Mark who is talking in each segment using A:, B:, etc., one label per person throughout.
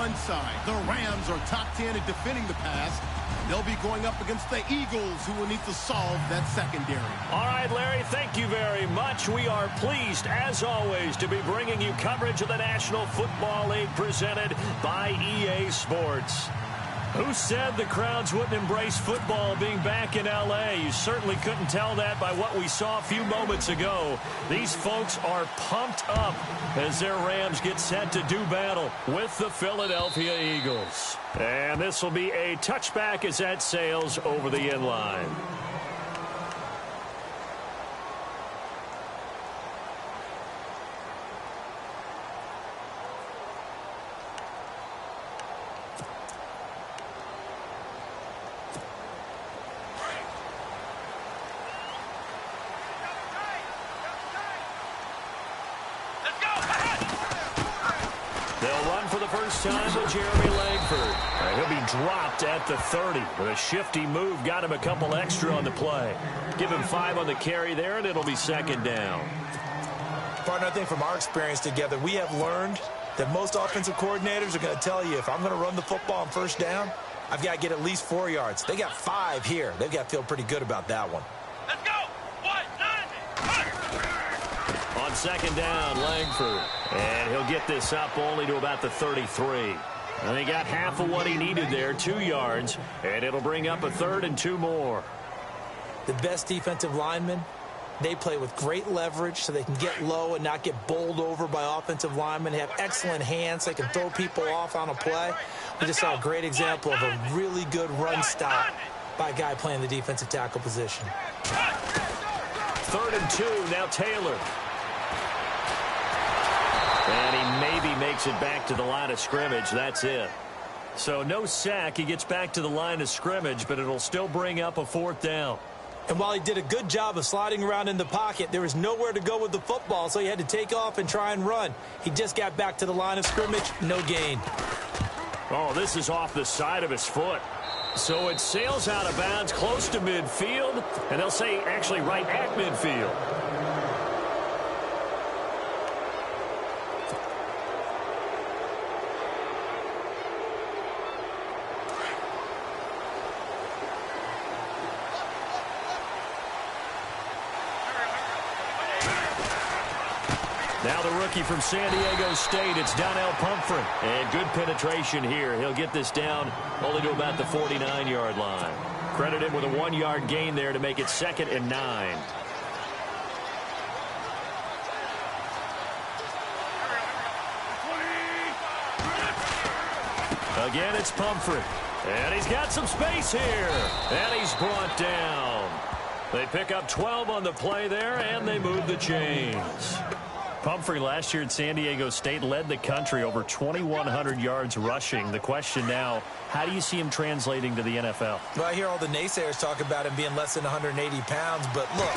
A: one side, the Rams are top 10 at defending the pass. They'll be going up against the Eagles, who will need to solve that secondary.
B: All right, Larry, thank you very much. We are pleased, as always, to be bringing you coverage of the National Football League presented by EA Sports. Who said the crowds wouldn't embrace football being back in L.A.? You certainly couldn't tell that by what we saw a few moments ago. These folks are pumped up as their Rams get set to do battle with the Philadelphia Eagles. And this will be a touchback as that sails over the end line. Time with Jeremy Langford. He'll be dropped at the 30. But a shifty move got him a couple extra on the play. Give him 5 on the carry there, and it'll be second down.
C: Partner, I think from our experience together, we have learned that most offensive coordinators are going to tell you, if I'm going to run the football on first down, I've got to get at least 4 yards. They got 5 here. They've got to feel pretty good about that one.
D: Let's go!
B: On second down, Langford. And he'll get this up only to about the 33. And he got half of what he needed there, 2 yards. And it'll bring up a 3rd and 2 more.
C: The best defensive linemen, they play with great leverage so they can get low and not get bowled over by offensive linemen. They have excellent hands. They can throw people off on a play. We just saw a great example of a really good run stop by a guy playing the defensive tackle position.
B: 3rd and 2, now Taylor. And he maybe makes it back to the line of scrimmage. That's it. So no sack. He gets back to the line of scrimmage, but it'll still bring up a 4th down.
C: And while he did a good job of sliding around in the pocket, there was nowhere to go with the football, so he had to take off and try and run. He just got back to the line of scrimmage. No gain.
B: Oh, this is off the side of his foot. So it sails out of bounds close to midfield, and they'll say actually right at midfield. Now the rookie from San Diego State, it's Donnell Pumphrey. And good penetration here. He'll get this down only to about the 49-yard line. Credit him with a 1-yard gain there to make it 2nd and 9. Again, it's Pumphrey. And he's got some space here. And he's brought down. They pick up 12 on the play there, and they move the chains. Pumphrey last year at San Diego State led the country over 2,100 yards rushing. The question now, how do you see him translating to the NFL?
C: Well, I hear all the naysayers talk about him being less than 180 pounds, but look,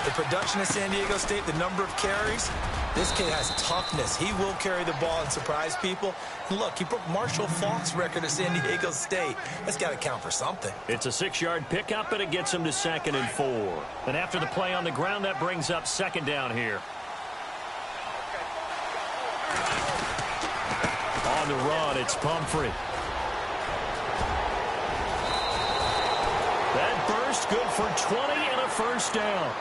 C: the production at San Diego State, the number of carries, this kid has toughness. He will carry the ball and surprise people. And look, he broke Marshall Faulk's record at San Diego State. That's got to count for something.
B: It's a 6-yard pickup, and it gets him to 2nd and 4. And after the play on the ground, that brings up 2nd down here. On the run, it's Pumphrey. That burst good for 20 and a 1st down.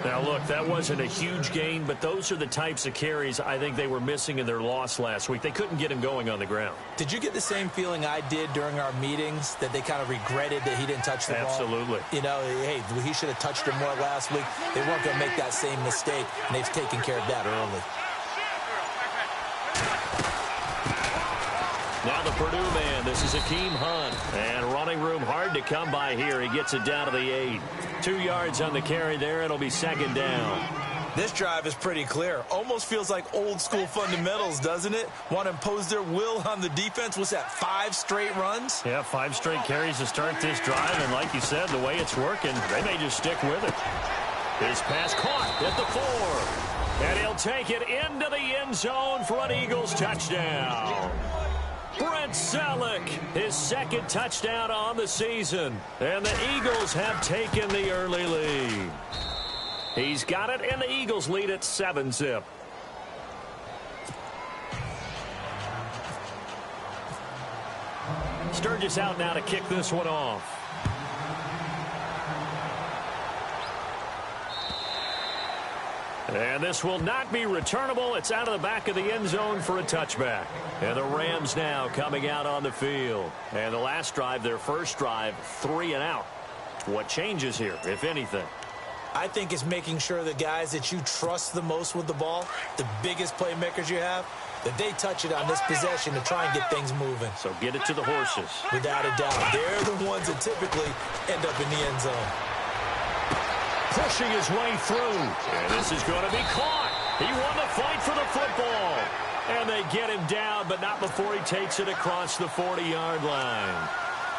B: Now, look, that wasn't a huge gain, but those are the types of carries I think they were missing in their loss last week. They couldn't get him going on the ground.
C: Did you get the same feeling I did during our meetings, that they kind of regretted that he didn't touch the ball?
B: Absolutely.
C: You know, hey, he should have touched him more last week. They weren't going to make that same mistake, and they've taken care of that early.
B: Now the Purdue man, this is Akeem Hunt. And running room hard to come by here. He gets it down to the 8. 2 yards on the carry there. It'll be 2nd down.
C: This drive is pretty clear. Almost feels like old school fundamentals, doesn't it? Want to impose their will on the defense. What's that, 5 straight runs?
B: Yeah, 5 straight carries to start this drive. And like you said, the way it's working, they may just stick with it. His pass caught at the 4. And he'll take it into the end zone for an Eagles touchdown. Brent Selleck, his 2nd touchdown on the season. And the Eagles have taken the early lead. He's got it, and the Eagles lead at 7-zip. Sturgis out now to kick this one off. And this will not be returnable. It's out of the back of the end zone for a touchback. And the Rams now coming out on the field. And the last drive, their first drive, 3 and out. What changes here, if anything?
C: I think it's making sure the guys that you trust the most with the ball, the biggest playmakers you have, that they touch it on this possession to try and get things moving.
B: So get it to the horses.
C: Without a doubt. They're the ones that typically end up in the end zone.
B: Pushing his way through. And this is going to be caught. He won the fight for the football. And they get him down, but not before he takes it across the 40-yard line.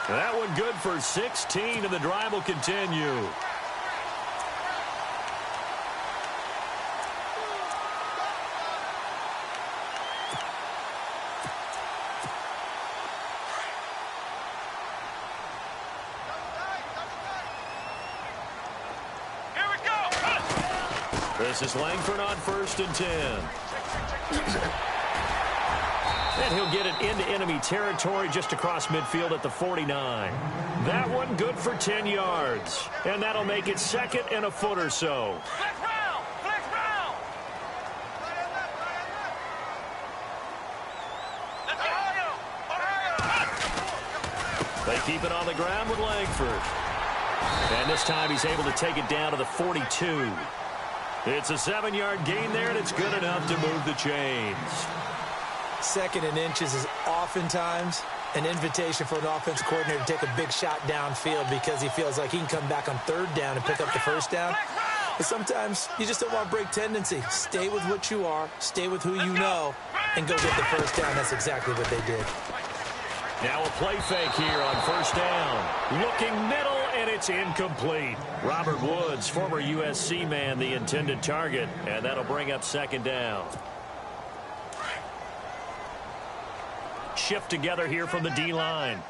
B: That one good for 16, and the drive will continue. This is Langford on 1st and 10. And he'll get it into enemy territory just across midfield at the 49. That one good for 10 yards. And that'll make it 2nd and a foot or so. They keep it on the ground with Langford. And this time he's able to take it down to the 42. It's a 7-yard gain there, and it's good enough to move the chains.
C: 2nd and inches is oftentimes an invitation for an offense coordinator to take a big shot downfield because he feels like he can come back on 3rd down and pick up the 1st down. But sometimes you just don't want to break tendency. Stay with what you are, stay with who you know, and go get the 1st down. That's exactly what they did.
B: Now a play fake here on 1st down. Looking middle, and it's incomplete. Robert Woods, former USC man, the intended target, and that'll bring up 2nd down. Shift together here from the D-line.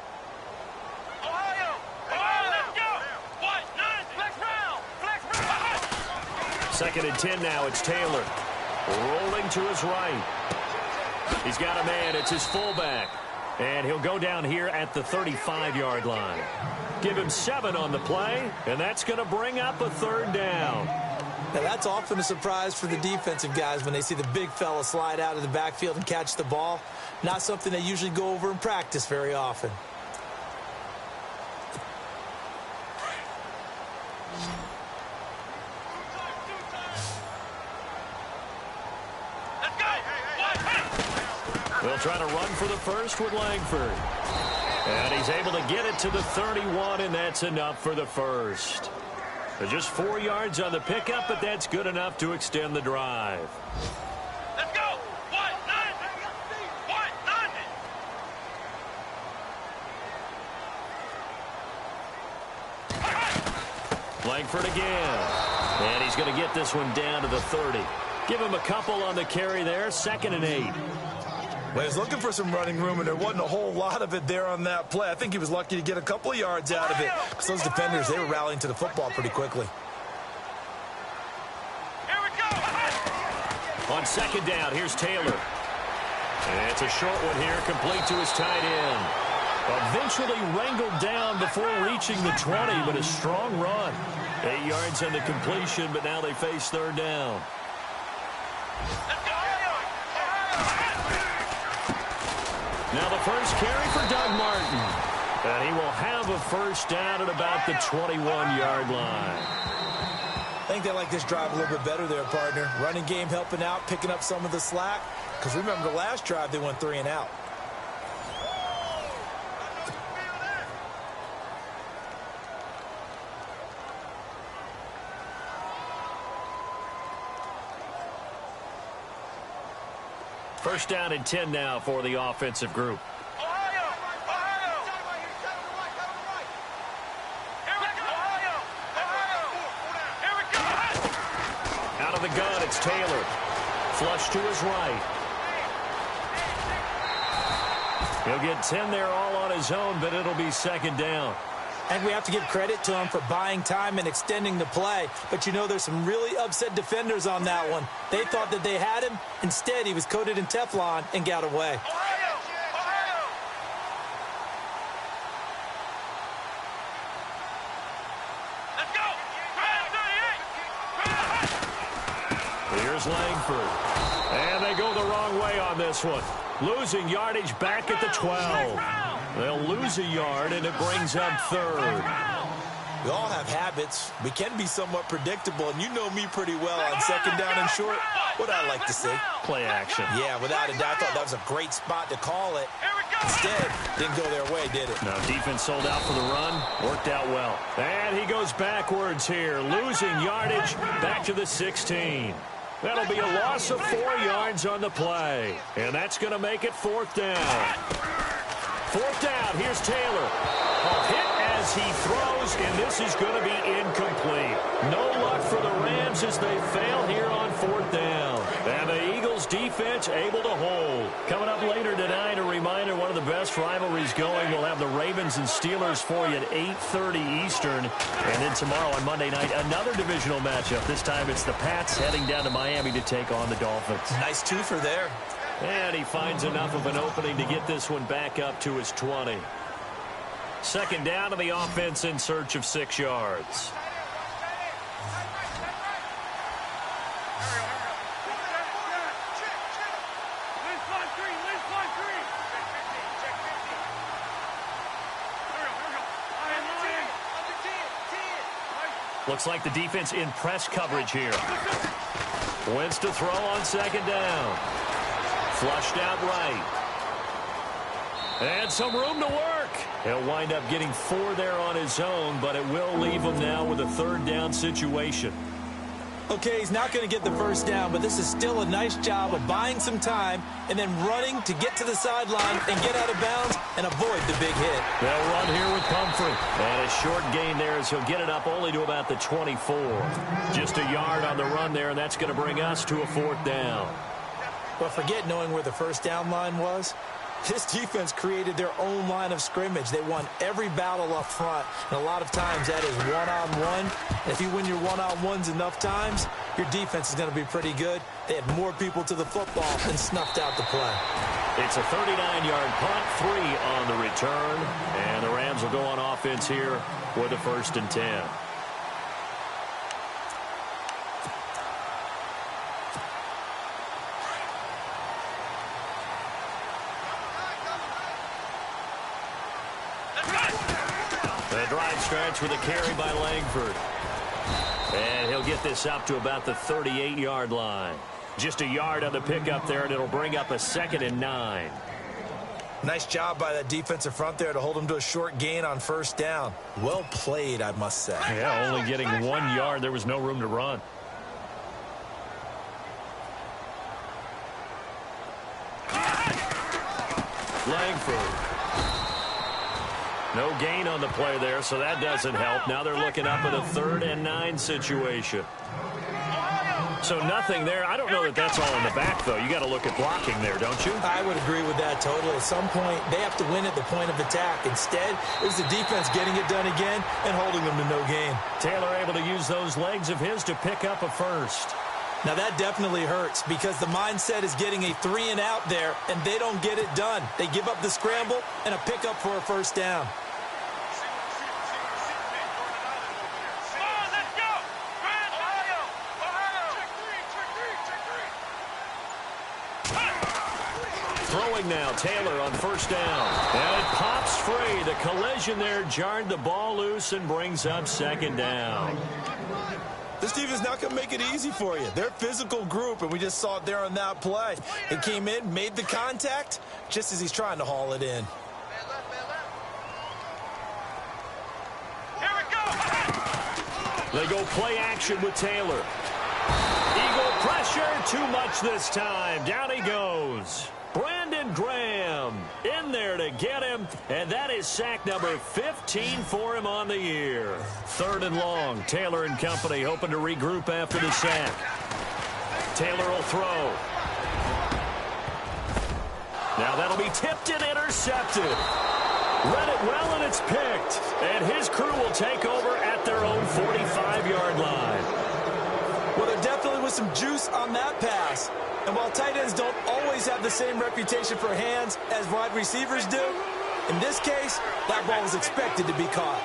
B: Second and 10 now, it's Taylor. Rolling to his right. He's got a man, it's his fullback. And he'll go down here at the 35-yard line. Give him 7 on the play, and that's going to bring up a 3rd down.
C: Now, that's often a surprise for the defensive guys when they see the big fella slide out of the backfield and catch the ball. Not something they usually go over in practice very often.
B: They'll try to run for the first with Langford. And he's able to get it to the 31, and that's enough for the first. They're just 4 yards on the pickup, but that's good enough to extend the drive.
D: Let's go!
B: Langford again. And he's going to get this one down to the 30. Give him a couple on the carry there. 2nd and 8.
C: Well, he was looking for some running room, and there wasn't a whole lot of it there on that play. I think he was lucky to get a couple of yards out of it because those defenders, they were rallying to the football pretty quickly.
D: Here we go!
B: On 2nd down, here's Taylor. And it's a short one here, complete to his tight end. Eventually wrangled down before reaching the 20, but a strong run. 8 yards on the completion, but now they face 3rd down. Now the first carry for Doug Martin. And he will have a 1st down at about the 21-yard line.
C: I think they like this drive a little bit better there, partner. Running game helping out, picking up some of the slack. Because remember, the last drive, they went 3 and out.
B: First down and 10 now for the offensive group. Out of the gun, it's Taylor. Flush to his right. He'll get 10 there all on his own, but it'll be 2nd down.
C: And we have to give credit to him for buying time and extending the play. But, you know, there's some really upset defenders on that one. They thought that they had him. Instead, he was coated in Teflon and got away.
B: Here's Langford. And they go the wrong way on this one. Losing yardage back at the 12. They'll lose a yard, and it brings up third.
C: We all have habits. We can be somewhat predictable, and you know me pretty well on second down and short. What I like to see.
B: Play action.
C: Yeah, without a doubt, I thought that was a great spot to call it. Instead, didn't go their way, did it?
B: No, defense sold out for the run. Worked out well. And he goes backwards here, losing yardage back to the 16. That'll be a loss of 4 yards on the play. And that's going to make it 4th down. 4th down, here's Taylor. A hit as he throws, and this is going to be incomplete. No luck for the Rams as they fail here on 4th down. And the Eagles defense able to hold. Coming up later tonight, a reminder, one of the best rivalries going. We'll have the Ravens and Steelers for you at 8:30 Eastern. And then tomorrow on Monday night, another divisional matchup. This time it's the Pats heading down to Miami to take on the Dolphins.
C: Nice twofer there.
B: And he finds enough of an opening to get this one back up to his 20. 2nd down to the offense in search of 6 yards. Looks like the defense in press coverage here. Wins to throw on 2nd down. Flushed out right. And some room to work. He'll wind up getting 4 there on his own, but it will leave him now with a 3rd down situation.
C: Okay, he's not going to get the 1st down, but this is still a nice job of buying some time and then running to get to the sideline and get out of bounds and avoid the big hit.
B: They'll run here with Pumphrey. And a short gain there as he'll get it up only to about the 24. Just a yard on the run there, and that's going to bring us to a 4th down.
C: Well, forget knowing where the 1st down line was. This defense created their own line of scrimmage. They won every battle up front, and a lot of times that is one-on-one. And if you win your one-on-ones enough times, your defense is going to be pretty good. They had more people to the football and snuffed out the play.
B: It's a 39-yard punt, 3 on the return, and the Rams will go on offense here with a 1st and 10. The drive starts with a carry by Langford. And he'll get this up to about the 38-yard line. Just a yard on the pickup there, and it'll bring up a 2nd and 9.
C: Nice job by that defensive front there to hold him to a short gain on 1st down. Well played, I must say.
B: Yeah, only getting 1 yard. There was no room to run. Langford. No gain on the play there, so that doesn't help. Now they're looking up at a 3rd and 9 situation. So nothing there. I don't know that that's all in the back, though. You got to look at blocking there, don't you?
C: I would agree with that totally. At some point, they have to win at the point of attack. Instead, it was the defense getting it done again and holding them to no gain.
B: Taylor able to use those legs of his to pick up a 1st.
C: Now, that definitely hurts because the mindset is getting a 3 and out there, and they don't get it done. They give up the scramble and a pickup for a 1st down.
B: Throwing now, Taylor on 1st down. And it pops free. The collision there jarred the ball loose and brings up 2nd down.
C: This defense not going to make it easy for you. They're a physical group, and we just saw it there on that play. It came in, made the contact, just as he's trying to haul it in.
D: Here we go.
B: They go play action with Taylor. Eagle pressure, too much this time. Down he goes. Brandon Graham in there to get him, and that is sack number 15 for him on the year. 3rd and long. Taylor and company hoping to regroup after the sack. Taylor will throw. Now that'll be tipped and intercepted. Read it well, and it's picked. And his crew will take over at their own 45-yard line.
C: Well, there definitely was some juice on that pass. And while tight ends don't always have the same reputation for hands as wide receivers do, in this case, that ball was expected to be caught.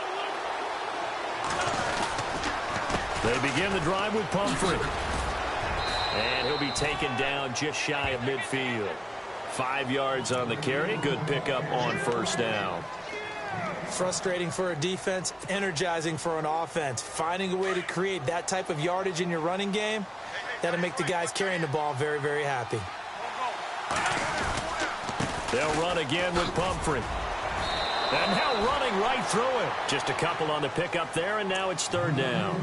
B: They begin the drive with Pumphrey. And he'll be taken down just shy of midfield. 5 yards on the carry. Good pickup on first down.
C: Frustrating for a defense, energizing for an offense. Finding a way to create that type of yardage in your running game, that'll make the guys carrying the ball very, very happy.
B: They'll run again with Pumphrey. And now running right through it. Just a couple on the pickup there, and now it's third down.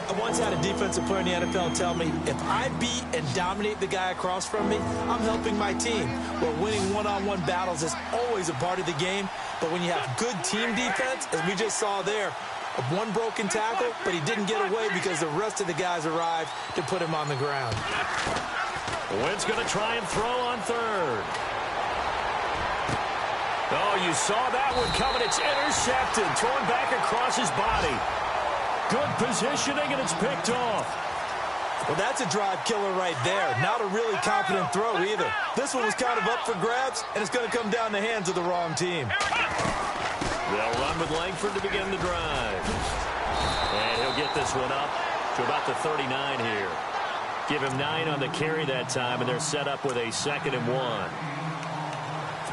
C: I once had a defensive player in the NFL tell me, if I beat and dominate the guy across from me, I'm helping my team. Well, winning one-on-one battles is always a part of the game, but when you have good team defense, as we just saw there, one broken tackle, but he didn't get away because the rest of the guys arrived to put him on the ground.
B: Wynn's going to try and throw on third. Oh, you saw that one coming. It's intercepted, thrown back across his body. Good positioning, and it's picked off.
C: Well, that's a drive killer right there. Not a really confident throw either. This one was kind of up for grabs, and it's going to come down the hands of the wrong team.
B: They'll run with Langford to begin the drive. And he'll get this one up to about the 39 here. Give him 9 on the carry that time, and they're set up with a 2nd and 1.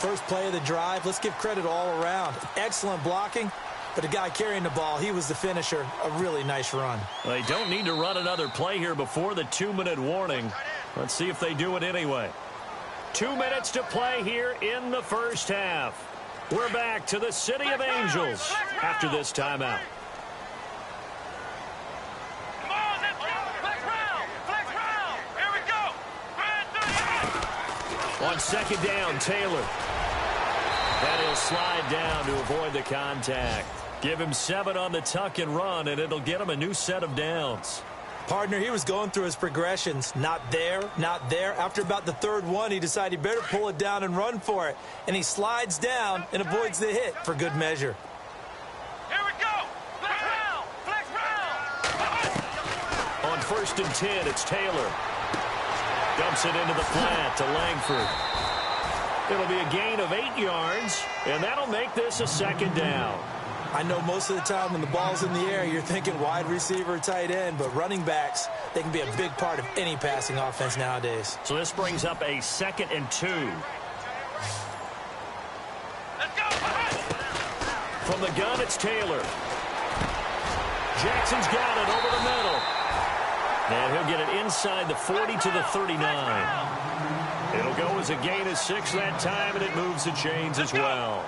C: First play of the drive, let's give credit all around. Excellent blocking. But the guy carrying the ball, he was the finisher. A really nice run.
B: They don't need to run another play here before the 2-minute warning. Let's see if they do it anyway. 2 minutes to play here in the first half. We're back to the City of Angels after this timeout.
D: Come on, let's go. Flex round. Flex round. Here we go.
B: On 2nd down, Taylor. And he'll slide down to avoid the contact. Give him 7 on the tuck and run, and it'll get him a new set of downs.
C: Partner, he was going through his progressions. Not there, not there. After about the 3rd one, he decided he better pull it down and run for it. And he slides down and avoids the hit for good measure.
D: Here we go. Flex round. Flex round.
B: On 1st and 10, it's Taylor. Dumps it into the flat to Langford. It'll be a gain of 8 yards, and that'll make this a 2nd down.
C: I know most of the time when the ball's in the air, you're thinking wide receiver, tight end, but running backs, they can be a big part of any passing offense nowadays.
B: So this brings up a 2nd and 2.
D: Let's go.
B: From the gun, it's Taylor. Jackson's got it over the middle. And he'll get it inside the 40 to the 39. It'll go as a gain of 6 that time, and it moves the chains as well.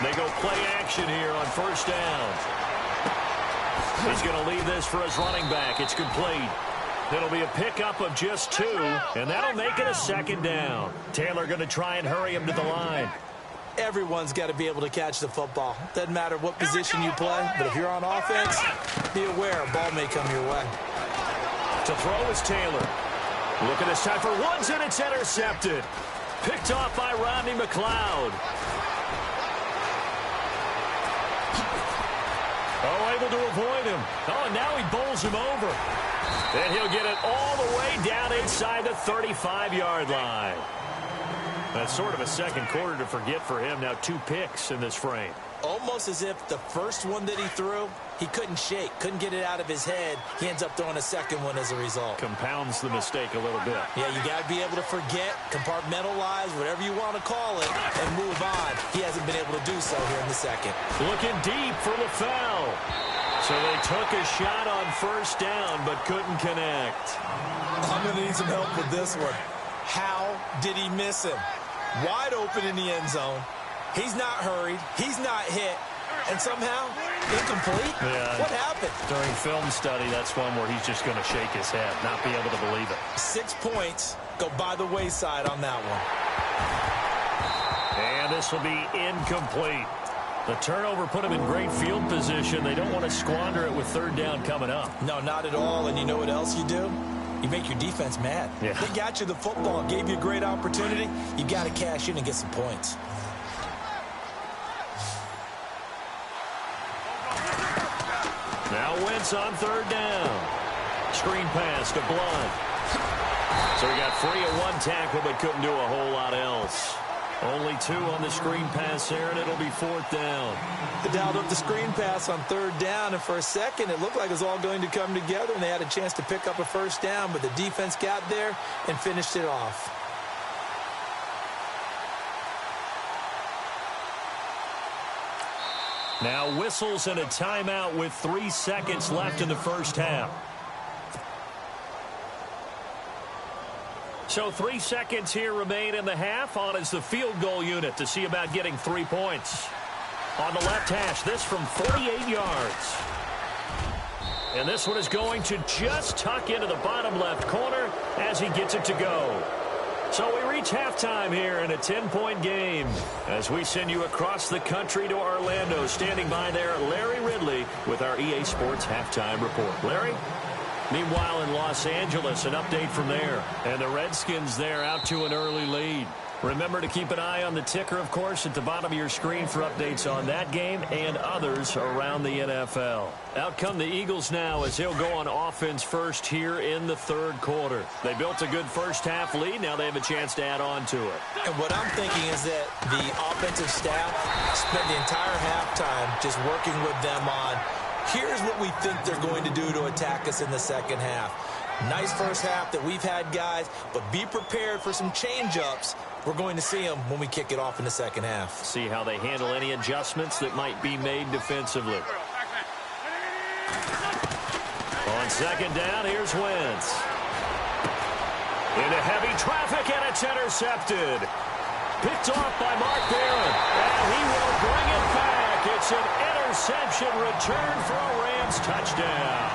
B: They go play action here on 1st down. He's going to leave this for his running back. It's complete. It'll be a pickup of just 2, and that'll make it a 2nd down. Taylor going to try and hurry him to the line.
C: Everyone's got to be able to catch the football. Doesn't matter what position you play, but if you're on offense, be aware a ball may come your way.
B: To throw is Taylor. Look at this time for Woods, and it's intercepted. Picked off by Rodney McLeod. Oh, able to avoid him. Oh, and now he bowls him over. And he'll get it all the way down inside the 35-yard line. That's sort of a 2nd quarter to forget for him. Now 2 picks in this frame.
C: Almost as if the first one that he threw, he couldn't shake, couldn't get it out of his head. He ends up throwing a 2nd one as a result.
B: Compounds the mistake a little bit.
C: Yeah, you got to be able to forget, compartmentalize, whatever you want to call it, and move on. He hasn't been able to do so here in the 2nd.
B: Looking deep for LaFell. So they took a shot on 1st down, but couldn't connect.
C: I'm going to need some help with this one. How did he miss him? Wide open in the end zone. He's not hurried. He's not hit. And somehow, incomplete?
B: Yeah.
C: What happened?
B: During film study, that's one where he's just going to shake his head, not be able to believe it.
C: 6 points go by the wayside on that one.
B: And this will be incomplete. The turnover put him in great field position. They don't want to squander it with 3rd down coming up.
C: No, not at all. And you know what else you do? You make your defense mad.
B: Yeah.
C: They got you the football, gave you a great opportunity. You got to cash in and get some points.
B: Now Wentz on 3rd down. Screen pass to Blunt. So he got free of 1 tackle, but couldn't do a whole lot else. Only 2 on the screen pass there, and it'll be 4th down.
C: They dialed up the screen pass on 3rd down, and for a second, it looked like it was all going to come together, and they had a chance to pick up a 1st down, but the defense got there and finished it off.
B: Now whistles and a timeout with 3 seconds left in the first half. So 3 seconds here remain in the half. On is the field goal unit to see about getting 3 points. On the left hash, this from 48 yards. And this one is going to just tuck into the bottom left corner as he gets it to go. So we reach halftime here in a 10-point game as we send you across the country to Orlando. Standing by there, Larry Ridley with our EA Sports Halftime Report. Larry? Meanwhile, in Los Angeles, an update from there. And the Redskins there out to an early lead. Remember to keep an eye on the ticker, of course, at the bottom of your screen for updates on that game and others around the NFL. Out come the Eagles now as he'll go on offense first here in the 3rd quarter. They built a good first half lead. Now they have a chance to add on to it.
C: And what I'm thinking is that the offensive staff spent the entire halftime just working with them on, here's what we think they're going to do to attack us in the second half. Nice first half that we've had, guys, but be prepared for some change-ups. We're going to see them when we kick it off in the second half.
B: See how they handle any adjustments that might be made defensively. On 2nd down, here's Wentz. Into heavy traffic, and it's intercepted. Picked off by Mark Barron, and he will bring it back. It's an interception return for a Rams touchdown.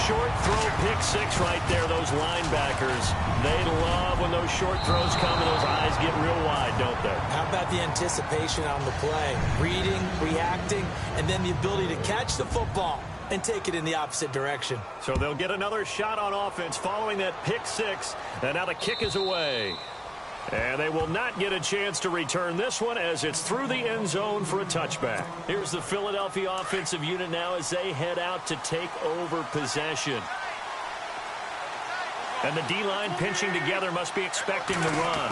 B: Short throw, pick 6 right there. Those linebackers, they love when those short throws come and those eyes get real wide, don't they?
C: How about the anticipation on the play? Reading, reacting, and then the ability to catch the football and take it in the opposite direction.
B: So they'll get another shot on offense following that pick 6, and now the kick is away. And they will not get a chance to return this one as it's through the end zone for a touchback. Here's the Philadelphia offensive unit now as they head out to take over possession. And the D-line pinching together must be expecting the run.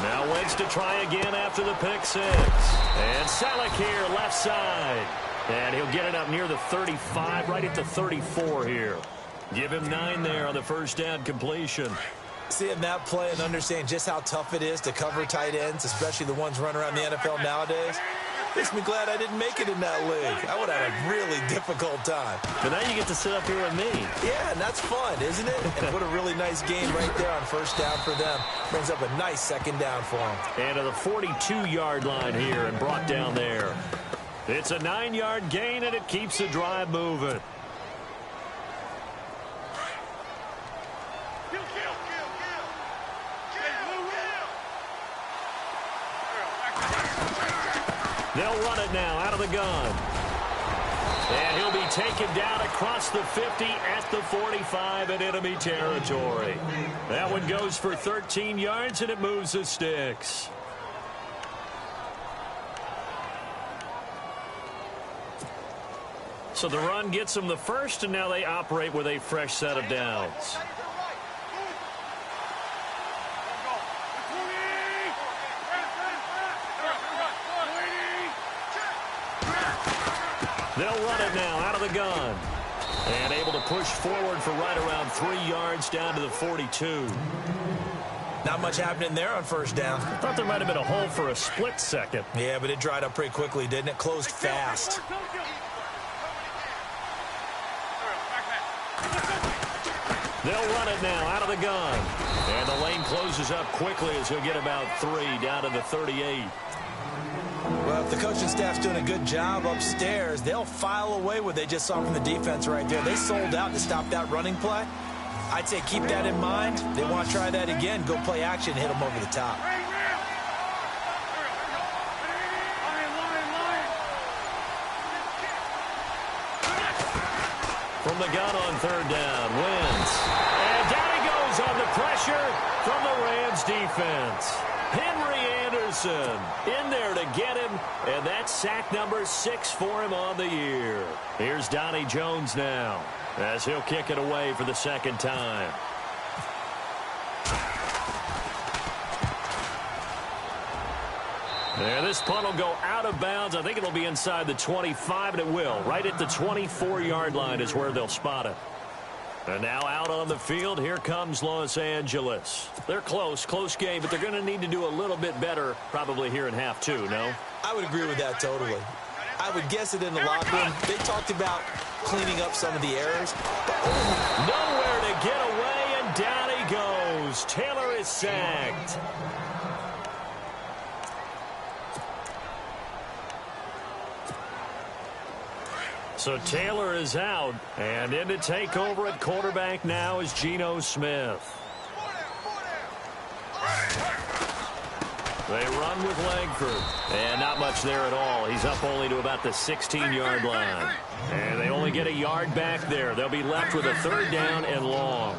B: Now Wentz to try again after the pick 6. And Salek here, left side. And he'll get it up near the 35, right at the 34 here. Give him 9 there on the first down completion.
C: Seeing that play and understanding just how tough it is to cover tight ends, especially the ones running around the NFL nowadays, makes me glad I didn't make it in that league. I would have had a really difficult time.
B: But now you get to sit up here with me.
C: Yeah, and that's fun, isn't it? And what a really nice game right there on first down for them. Brings up a nice 2nd down for them.
B: And to the 42-yard line here and brought down there. It's a 9-yard gain, and it keeps the drive moving. They'll run it now out of the gun. And he'll be taken down across the 50 at the 45 in enemy territory. That one goes for 13 yards, and it moves the sticks. So the run gets them the first, and now they operate with a fresh set of downs. They'll run it now out of the gun. And able to push forward for right around 3 yards down to the 42.
C: Not much happening there on first down.
B: I thought there might have been a hole for a split second.
C: Yeah, but it dried up pretty quickly, didn't it? Closed fast.
B: They'll run it now out of the gun. And the lane closes up quickly as he'll get about 3 down to the 38.
C: Well, if the coaching staff's doing a good job upstairs, they'll file away what they just saw from the defense right there. They sold out to stop that running play. I'd say keep that in mind. They want to try that again. Go play action, hit them over the top.
B: From the gun on 3rd down, Wentz. And down he goes on the pressure from the Rams defense. Henry Anderson in there to get him, and that's sack number 6 for him on the year. Here's Donnie Jones now as he'll kick it away for the 2nd time. Yeah, this punt will go out of bounds. I think it'll be inside the 25, and it will. Right at the 24-yard line is where they'll spot it. And now out on the field, here comes Los Angeles. They're close game, but they're going to need to do a little bit better probably here in half two, no?
C: I would agree with that totally. I would guess it in the locker room. They talked about cleaning up some of the errors.
B: Nowhere to get away, and down he goes. Taylor is sacked. So Taylor is out, and in to take over at quarterback now is Geno Smith. They run with Langford, and not much there at all. He's up only to about the 16-yard line. And they only get a yard back there. They'll be left with a third down and long.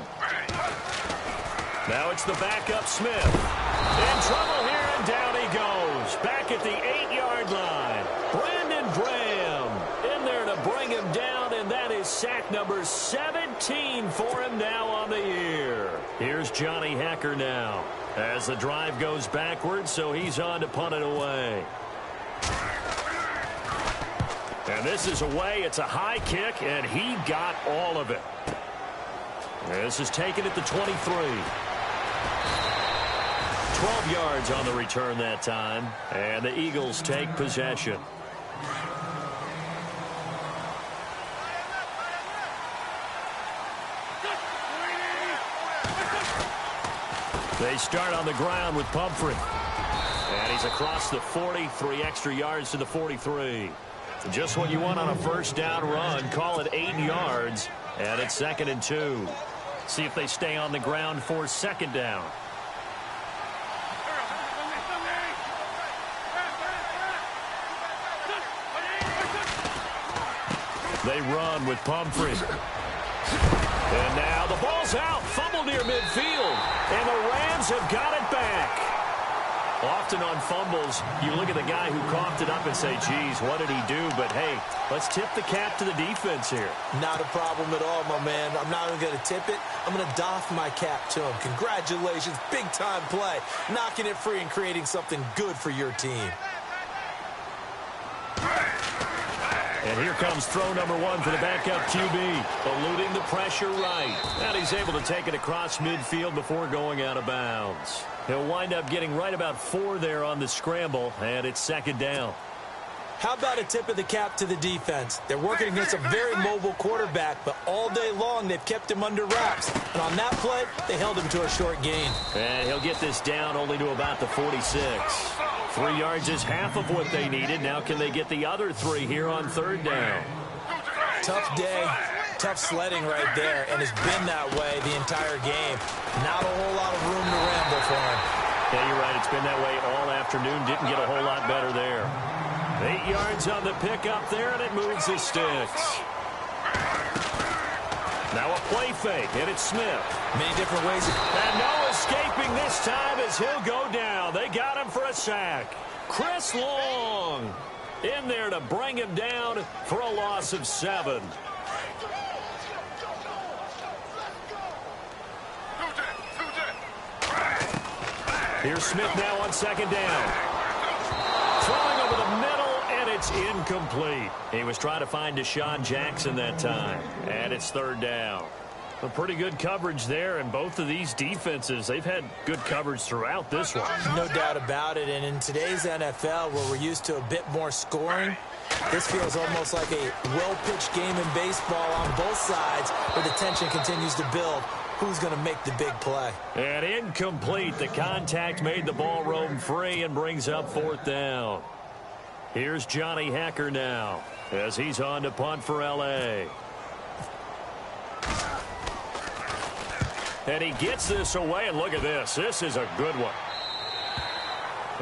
B: Now it's the backup Smith. In trouble here, and down he goes. Back at the 8-yard line. Brandon Graham in there to bring him down, and that is sack number 17 for him now on the year. Here's Johnny Hacker now as the drive goes backwards, so he's on to punt it away. And this is away. It's a high kick, and he got all of it. This is taken at the 23. 12 yards on the return that time, and the Eagles take possession. They start on the ground with Pumphrey. And he's across the 40, 3 extra yards to the 43. Just what you want on a first down run. Call it 8 yards, and it's 2nd and 2. See if they stay on the ground for second down. They run with Pumphrey. And now the ball's out. Fumble near midfield. And the Rams have got it back. Often on fumbles, you look at the guy who coughed it up and say, geez, what did he do? But, hey, let's tip the cap to the defense here.
C: Not a problem at all, my man. I'm not even going to tip it. I'm going to doff my cap to him. Congratulations. Big-time play. Knocking it free and creating something good for your team.
B: And here comes throw number 1 for the backup QB. Eluding the pressure right. And he's able to take it across midfield before going out of bounds. He'll wind up getting right about 4 there on the scramble, and it's second down.
C: How about a tip of the cap to the defense? They're working against a very mobile quarterback, but all day long they've kept him under wraps. And on that play, they held him to a short gain.
B: And he'll get this down only to about the 46. 3 yards is half of what they needed. Now can they get the other 3 here on third down?
C: Tough day, tough sledding right there, and it's been that way the entire game. Not a whole lot of room to ramble for him.
B: Yeah, you're right. It's been that way all afternoon. Didn't get a whole lot better there. 8 yards on the pickup there, and it moves the sticks. Now a play fake, and it's Smith.
C: Many different ways.
B: And no escaping this time as he'll go down. They got him for a sack. Chris Long in there to bring him down for a loss of 7. Here's Smith now on second down. Throwing over the middle, and it's incomplete. He was trying to find Deshaun Jackson that time, and it's third down. A pretty good coverage there, and both of these defenses, they've had good coverage throughout this one.
C: No doubt about it, and in today's NFL, where we're used to a bit more scoring, this feels almost like a well-pitched game in baseball on both sides, where the tension continues to build. Who's going to make the big play?
B: And incomplete. The contact made the ball roam free and brings up fourth down. Here's Johnny Hacker now as he's on to punt for L.A. And he gets this away, and look at this. This is a good one.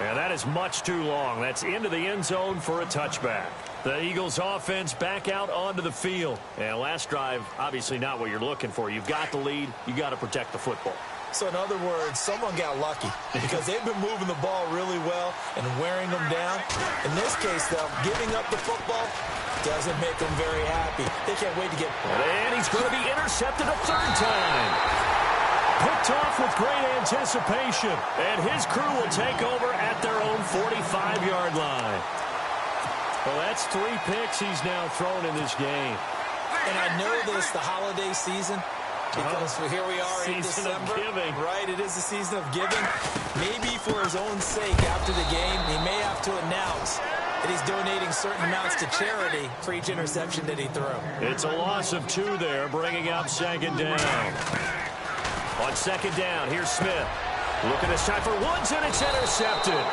B: And that is much too long. That's into the end zone for a touchback. The Eagles offense back out onto the field. And last drive, obviously not what you're looking for. You've got the lead. You got to protect the football.
C: So in other words, someone got lucky because they've been moving the ball really well and wearing them down. In this case, though, giving up the football doesn't make them very happy. They can't wait to get...
B: And he's going to be intercepted a third time. Picked off with great anticipation. And his crew will take over at their own 45-yard line. Well, that's 3 picks he's now thrown in this game.
C: And I know this, the holiday season, because here we are in December.
B: Season of giving.
C: Right, it is the season of giving. Maybe for his own sake after the game, he may have to announce that he's donating certain amounts to charity for each interception that he threw.
B: It's a loss of 2 there, bringing up second down. On second down, here's Smith. Looking this time for Woods, and it's intercepted.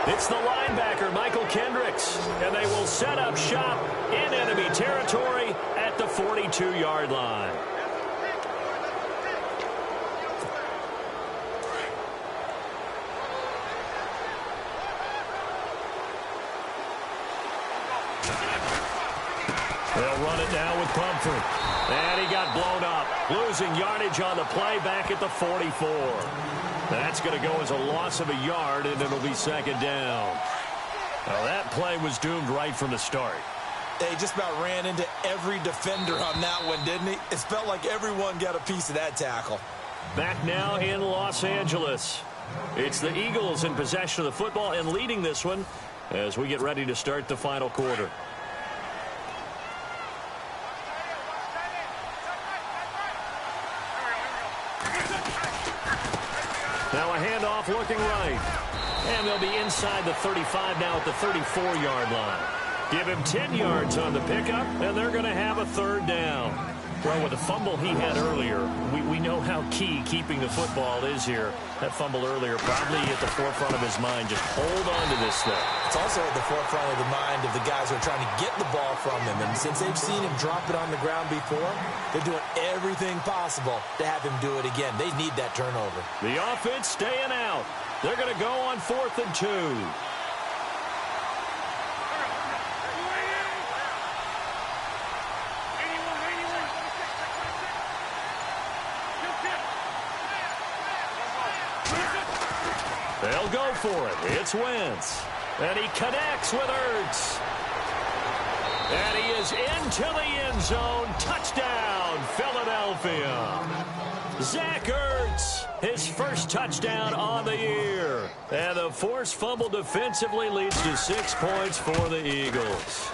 B: It's the linebacker, Michael Kendricks, and they will set up shop in enemy territory at the 42-yard line. They'll run it now with Pumphrey. And he got blown up. Losing yardage on the play back at the 44. That's going to go as a loss of a yard, and it'll be second down. Well, that play was doomed right from the start.
C: They just about ran into every defender on that one, didn't he? It felt like everyone got a piece of that tackle.
B: Back now in Los Angeles. It's the Eagles in possession of the football and leading this one as we get ready to start the final quarter. Now a handoff looking right. And they'll be inside the 35 now at the 34-yard line. Give him 10 yards on the pickup, and they're going to have a third down. Well, with the fumble he had earlier, we know how key keeping the football is here. That fumble earlier probably at the forefront of his mind. Just hold on to this thing.
C: It's also at the forefront of the mind of the guys who are trying to get the ball from him. And since they've seen him drop it on the ground before, they're doing everything possible to have him do it again. They need that turnover.
B: The offense staying out. They're going to go on 4th and 2. They'll go for it. It's Wentz. And he connects with Ertz. And he is into the end zone. Touchdown, Philadelphia. Zach Ertz, his first touchdown on the year. And the forced fumble defensively leads to 6 points for the Eagles.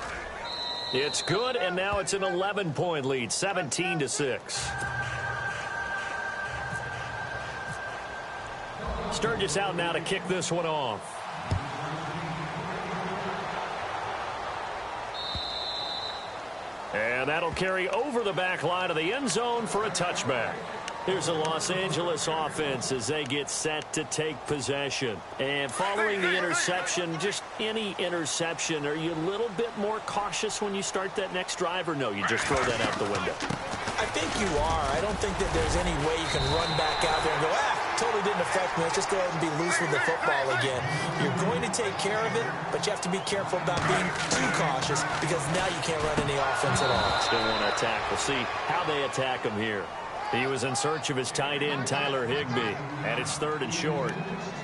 B: It's good, and now it's an 11-point lead, 17-6. Sturgis out now to kick this one off. And that'll carry over the back line of the end zone for a touchback. Here's the Los Angeles offense as they get set to take possession. And following the interception, just any interception, are you a little bit more cautious when you start that next drive, or no, you just throw that out the window?
C: I think you are. I don't think that there's any way you can run back out there and go, totally didn't affect me. Let's just go ahead and be loose with the football again. You're going to take care of it, but you have to be careful about being too cautious because now you can't run any offense at all.
B: Still want to attack. We'll see how they attack him here. He was in search of his tight end, Tyler Higbee, and it's 3rd and short.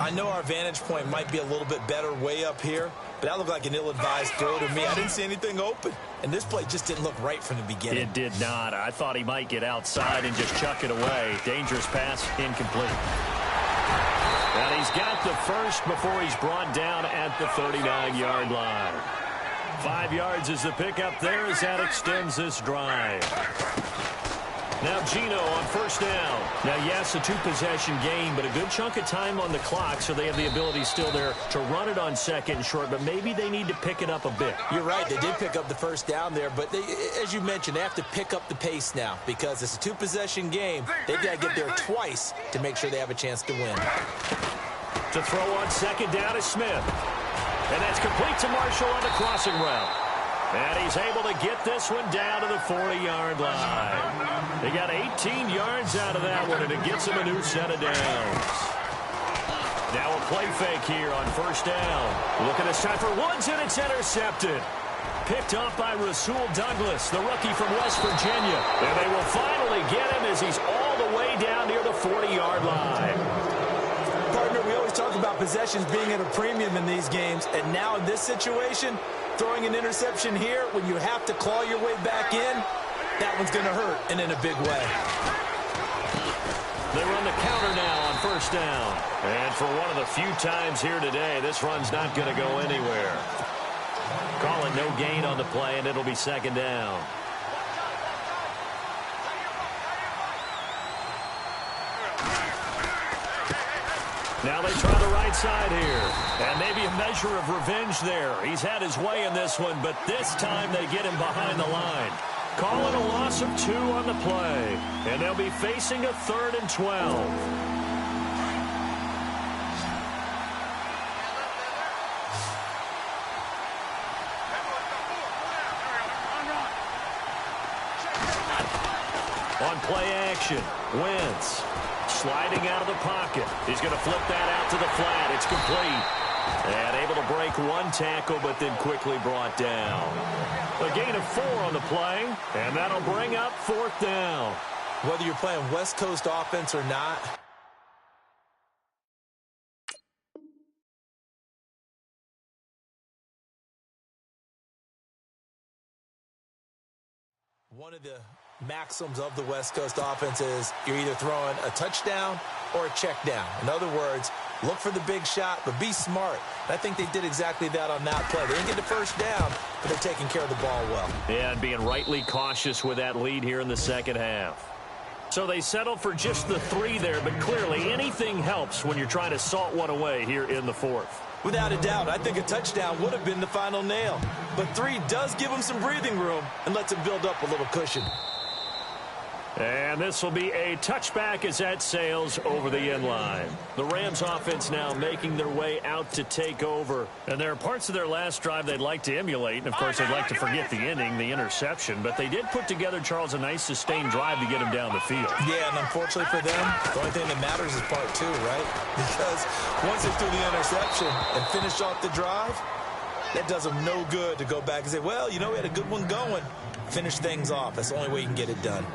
C: I know our vantage point might be a little bit better way up here, but that looked like an ill-advised throw to me. I didn't see anything open, and this play just didn't look right from the beginning.
B: It did not. I thought he might get outside and just chuck it away. Dangerous pass, incomplete. And he's got the first before he's brought down at the 39-yard line. 5 yards is the pickup there as that extends this drive. Now Gino on first down. Now, yes, a 2-possession game, but a good chunk of time on the clock, so they have the ability still there to run it on 2nd and short, but maybe they need to pick it up a bit.
C: You're right. They did pick up the first down there, but they, as you mentioned, they have to pick up the pace now because it's a 2-possession game. They've got to get there twice to make sure they have a chance to win.
B: To throw on 2nd down is Smith. And that's complete to Marshall on the crossing route. And he's able to get this one down to the 40-yard line. They got 18 yards out of that one, and it gets him a new set of downs. Now a play fake here on first down. Looking this time for Woods, and it's intercepted. Picked off by Rasul Douglas, the rookie from West Virginia. And they will finally get him as he's all the way down near the 40-yard line.
C: Partner, we always talk about possessions being at a premium in these games, and now in this situation, throwing an interception here when you have to claw your way back in, that one's going to hurt, and in a big way.
B: They run the counter now on first down. And for one of the few times here today, this run's not going to go anywhere. Call it no gain on the play, and it'll be second down. Now they try the right side here. And maybe a measure of revenge there. He's had his way in this one, but this time they get him behind the line. Call it a loss of 2 on the play. And they'll be facing a 3rd and 12. On play action, Wentz sliding out of the pocket. He's going to flip that out to the flat. It's complete. And able to break 1 tackle, but then quickly brought down. A gain of 4 on the play, and that'll bring up 4th down.
C: Whether you're playing West Coast offense or not, one of the maxims of the West Coast offense is you're either throwing a touchdown or a check down. In other words, look for the big shot, but be smart. And I think they did exactly that on that play. They didn't get the first down, but they're taking care of the ball well.
B: Yeah, and being rightly cautious with that lead here in the second half. So they settle for just the 3 there, but clearly anything helps when you're trying to salt one away here in the 4th.
C: Without a doubt, I think a touchdown would have been the final nail. But 3 does give them some breathing room and lets them build up a little cushion.
B: And this will be a touchback as that sails over the end line. The Rams offense now making their way out to take over. And there are parts of their last drive they'd like to emulate. And, of course, they'd like to forget the ending, the interception. But they did put together, Charles, a nice sustained drive to get him down the field.
C: Yeah, and unfortunately for them, the only thing that matters is part 2, right? Because once they threw the interception and finished off the drive, that does them no good to go back and say, well, you know, we had a good one going. Finish things off. That's the only way you can get it done.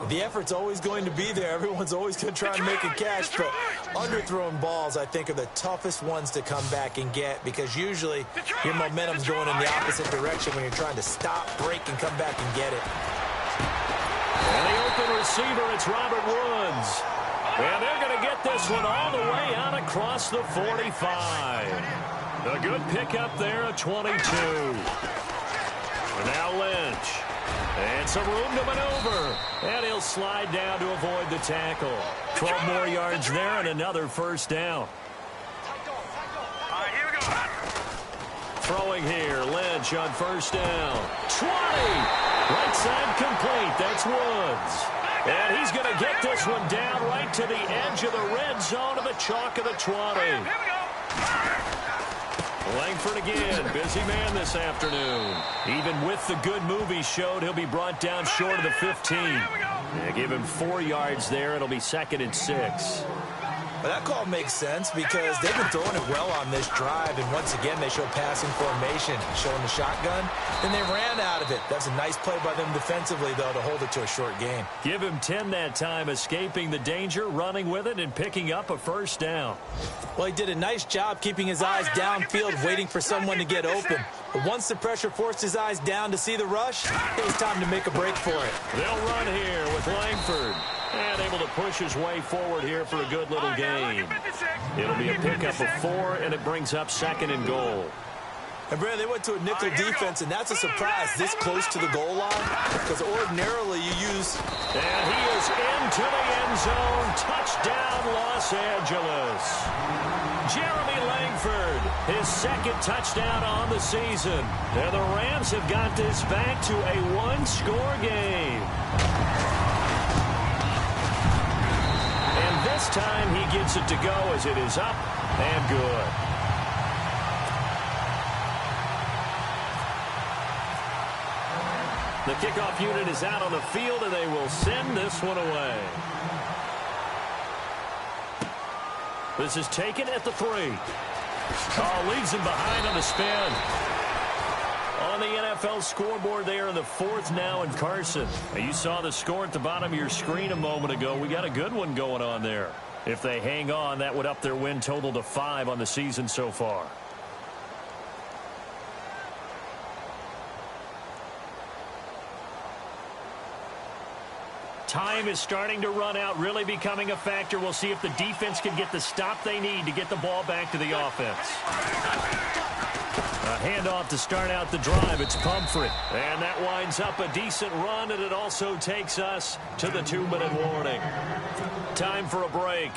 C: The effort's always going to be there. Everyone's always going to try and make a catch, but underthrown balls, I think, are the toughest ones to come back and get because usually your momentum's going in the opposite direction when you're trying to stop, break, and come back and get it.
B: And the open receiver, it's Robert Woods. And they're going to get this one all the way out across the 45. A good pickup there at 22. And now Lynch. And some room to maneuver. And he'll slide down to avoid the tackle. 12 more yards there and another first down. Throwing here, Lynch on first down. 20! Right side complete. That's Woods. And he's going to get this one down right to the edge of the red zone of the chalk of the 20. Langford again, busy man this afternoon. Even with the good move he showed, he'll be brought down short of the 15. Yeah, give him 4 yards there. It'll be 2nd and 6.
C: Well, that call makes sense because they've been throwing it well on this drive, and once again they show passing formation, showing the shotgun. Then they ran out of it. That's a nice play by them defensively, though, to hold it to a short game.
B: Give him 10 that time, escaping the danger, running with it, and picking up a first down.
C: Well, he did a nice job keeping his eyes downfield, waiting for someone to get open. But once the pressure forced his eyes down to see the rush, it was time to make a break for it.
B: They'll run here with Langford. And able to push his way forward here for a good little gain. It'll be a pickup of 4, and it brings up 2nd and goal.
C: And, Brad, they went to a nickel defense, and that's a surprise this close to the goal line because ordinarily you use...
B: And he is into the end zone. Touchdown, Los Angeles. Jeremy Langford, his 2nd touchdown on the season. And the Rams have got this back to a 1-score game. This time he gets it to go as it is up and good. The kickoff unit is out on the field, and they will send this one away. This is taken at the 3. Oh, leaves him behind on the spin. On the NFL scoreboard there in the 4th now in Carson. You saw the score at the bottom of your screen a moment ago. We got a good one going on there. If they hang on, that would up their win total to 5 on the season so far. Time is starting to run out, really becoming a factor. We'll see if the defense can get the stop they need to get the ball back to the offense. A handoff to start out the drive. It's Pumphrey. And that winds up a decent run, and it also takes us to the 2-minute warning. Time for a break.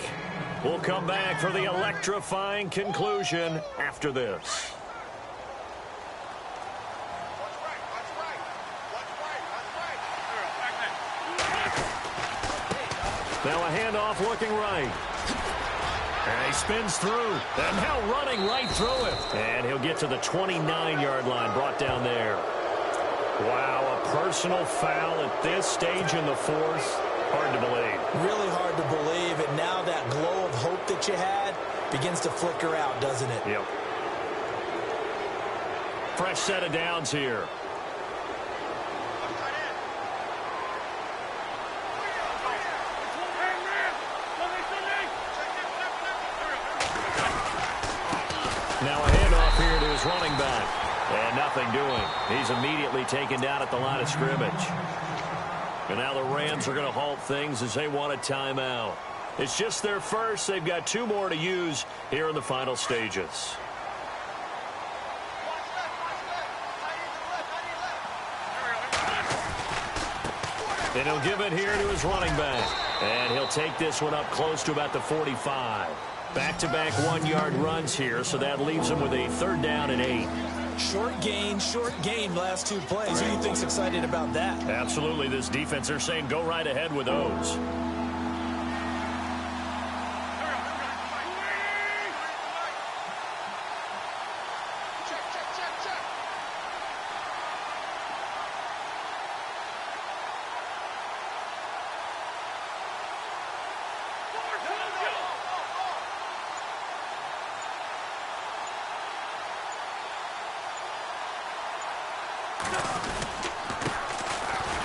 B: We'll come back for the electrifying conclusion after this. Now a handoff looking right. And he spins through. And now running right through it. And he'll get to the 29-yard line, brought down there. Wow, a personal foul at this stage in the fourth. Hard to believe.
C: Really hard to believe. And now that glow of hope that you had begins to flicker out, doesn't it?
B: Yep. Fresh set of downs here. Now a handoff here to his running back. And nothing doing. He's immediately taken down at the line of scrimmage. And now the Rams are going to halt things as they want a timeout. It's just their first. They've got 2 more to use here in the final stages. And he'll give it here to his running back. And he'll take this one up close to about the 45. Back-to-back 1-yard runs here, so that leaves him with a 3rd down and 8.
C: Short gain last 2 plays. Who do you think's excited about that?
B: Absolutely. This defense, they're saying go right ahead with those.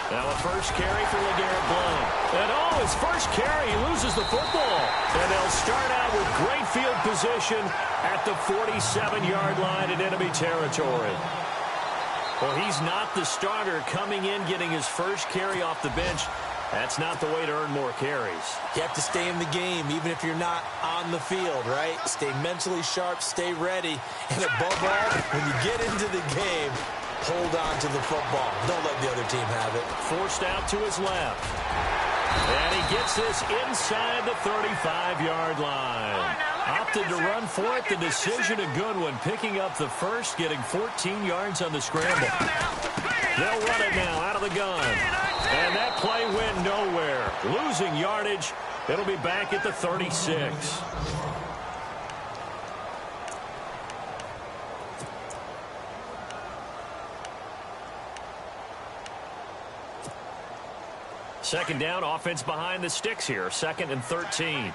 B: Now a first carry for LeGarrette Blount. And his first carry, he loses the football. And they'll start out with great field position at the 47-yard line in enemy territory. Well, he's not the starter coming in, getting his first carry off the bench. That's not the way to earn more carries.
C: You have to stay in the game, even if you're not on the field, right? Stay mentally sharp, stay ready. And above all, when you get into the game, hold on to the football. Don't let the other team have it.
B: Forced out to his left. And he gets this inside the 35-yard line. Opted to run for it. The decision a good one. Picking up the first, getting 14 yards on the scramble. They'll run it now out of the gun. And that play went nowhere. Losing yardage. It'll be back at the 36. Second down, offense behind the sticks here. 2nd and 13.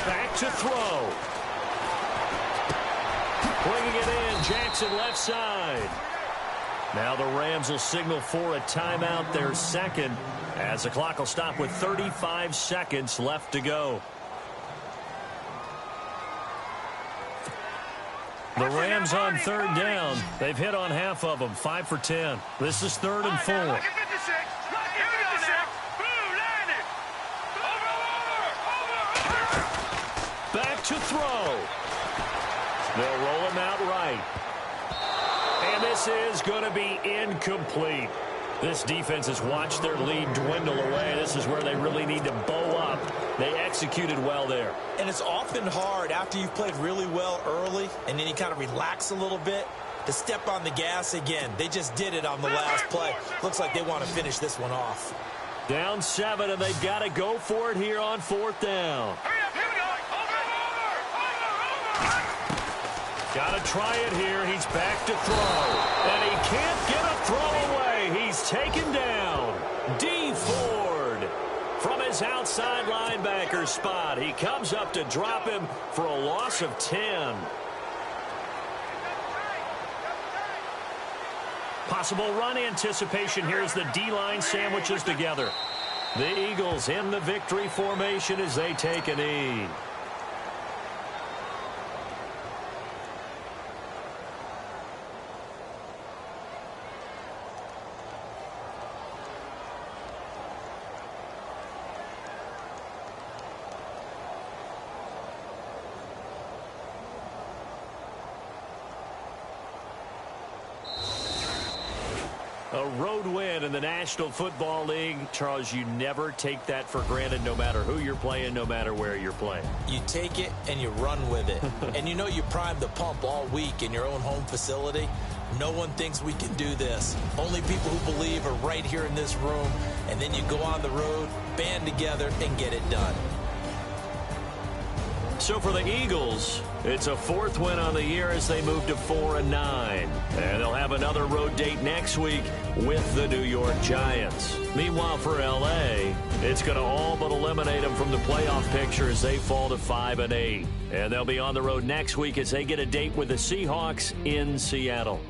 B: Back to throw. Bringing it in, Jackson left side. Now the Rams will signal for a timeout, their second, as the clock will stop with 35 seconds left to go. The Rams on 3rd down. They've hit on half of them, 5 for 10. This is 3rd and 4. Back to throw. They'll roll him out right. And this is going to be incomplete. This defense has watched their lead dwindle away. This is where they really need to bow up. They executed well there. And it's often hard after you've played really well early and then you kind of relax a little bit to step on the gas again. They just did it on the last play. Looks like they want to finish this one off. Down 7, and they've got to go for it here on 4th down. Got to try it here. He's back to throw. And he can't get a throw away. He's taken down. D. Ford from his outside linebacker spot. He comes up to drop him for a loss of 10. Possible run anticipation here as the D-line sandwiches together. The Eagles in the victory formation as they take a knee. road win in the National Football League. Charles, you never take that for granted, no matter who you're playing, no matter where you're playing.
C: You take it and you run with it. And you know you primed the pump all week in your own home facility. No one thinks we can do this. Only people who believe are right here in this room. And then you go on the road, band together, and get it done.
B: So for the Eagles, it's a 4th win on the year as they move to 4-9. And they'll have another road date next week with the New York Giants. Meanwhile, for L.A., it's going to all but eliminate them from the playoff picture as they fall to 5-8. And they'll be on the road next week as they get a date with the Seahawks in Seattle.